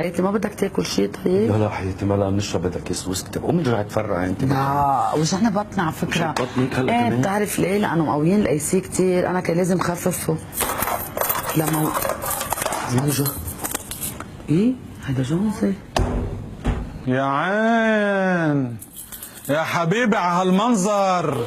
حياتي ما بدك تاكل شيء طيب؟ لا لا حياتي ما لا بنشرب بدها كيس ويسكي. طب قومي رجعي تفرعي انت. لا وجعنا بطني على فكره. بطنك هلا ايه كمان؟ بتعرف ليه؟ لانه مقويين الاي سي كثير، انا كان لازم خففه. لما جوزة ايه؟ هيدا جوزي. يا عين يا حبيبي على هالمنظر،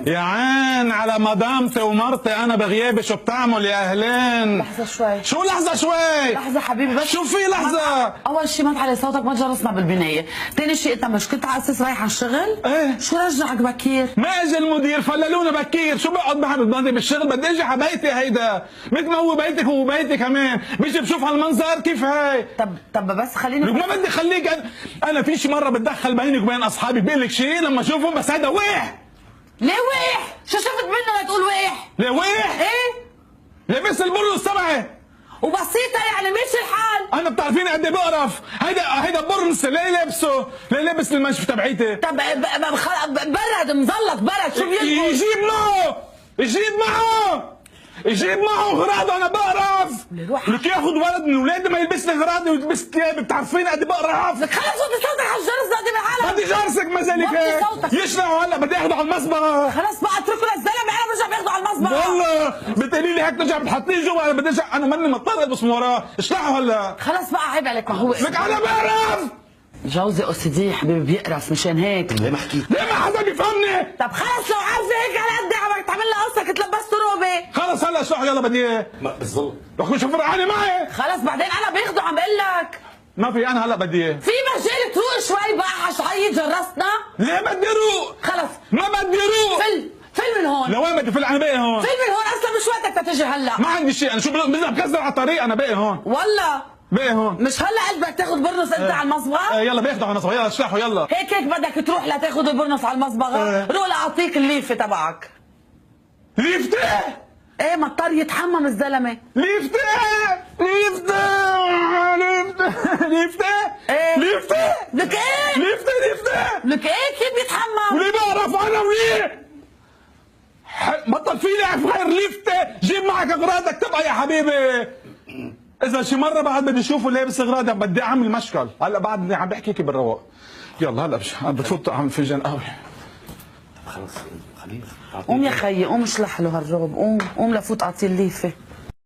يا عين على مدامتي ومرتي انا بغيابي شو بتعمل يا اهلين؟ لحظة شوي. شو لحظة شوي؟ لحظة حبيبي بس شو في لحظة؟ أول شيء ما تعلي صوتك، ما تجرسنا بالبناية، ثاني شيء أنت مش كنت على أساس رايح على الشغل؟ ايه شو رجعك بكير؟ ما اجى المدير فللونا بكير، شو بقعد بدي بالشغل، بدي اجي على بيتي هيدا، مثل ما هو بيتك هو بيتي كمان، بيجي بشوف هالمنظر كيف هي؟ طب بس خليني ما بدي خليك انا في شي مرة بتدخل بينك وبين اصحابي بقول لك شيء لما اشوفهم بس هيدا ويح. ليه ويح؟ شو شفت منه لتقول ويح؟ ليه ويح؟ ايه؟ لابس البرنس تبعي وبسيطة يعني ماشي الحال. انا بتعرفيني قد ايه بقرف، هيدا برنس ليه لابسه؟ ليه لابس المشف تبعيتي؟ طب برد مزلط برد شو بيلبس؟ يجيب معه اغراضه، انا بقرف. لك ياخذ ولد من ولادي ما يلبس لي اغراضي ويلبس ثيابي، بتعرفيني قد ايه بقرف. لك خلص وطي صوتك على الجرس قدام العالم. بدي جرسك مزالك هيك يشلعوا هلا بدي اخذه على المصبغه. خلص بقى اتركوا للزلمه انا برجع باخده على المصبغه. والله بتقولي لي هيك ترجع بتحطيه جوا، انا بدي انا ماني مضطر البس من وراه، اشلعوا هلا. خلص بقى عيب عليك، ما هو لك انا بقرف. جوزي او سي دي حبيبي بيقرف مشان هيك. ليه ما حكيت؟ ليه ما حدا بيفهمني؟ طب خلص لو عارفه هيك على قد عم تعمل لها قصه كنت لبست روبي. خلص هلا اشلحوا يلا بدي اياه. بالظبط روح شوف فرقاني معي. خلص بعدين انا باخده عم بقول لك. ما في انا هلا بدي اياه. في مجال تروق شوي بقى حشعية جرسنا. ليه بدي روق؟ خلص ما بدي روق. فل من هون. لوين بدي فل؟ انا باقي هون. فل من هون اصلا مش وقتك تتجي هلا. ما عندي شيء، انا شو بذهب كسر على الطريق، انا باقي هون. والله باقي هون. مش هلا قلبك تاخذ برنس انت على المصبغه؟ يلا باخده على المصبغه، يلا اشلحوا يلا. هيك بدك تروح لتاخذ البرنس على المصبغه؟ روح لاعطيك الليفه تبعك. ليفتة؟ ايه مضطر يتحمم الزلمه. ليفتة ايه ليفتة لك ايه؟ ليفتة لك ايه كيف بيتحمم؟ وليه بعرف انا وليه؟ بطل في لعب غير ليفتة، جيب معك اغراضك تبقى يا حبيبي. اذا شي مره بعد بدي اشوفه لابس اغراض بدي اعمل مشكل، هلا بعدني عم بحكي هيك بالرواق. يلا هلا بفوت اعمل فنجان قهوه. خلص خلينا قوم يا خيي، قوم اشلح له هالروب، قوم لفوت اعطيه الليفه.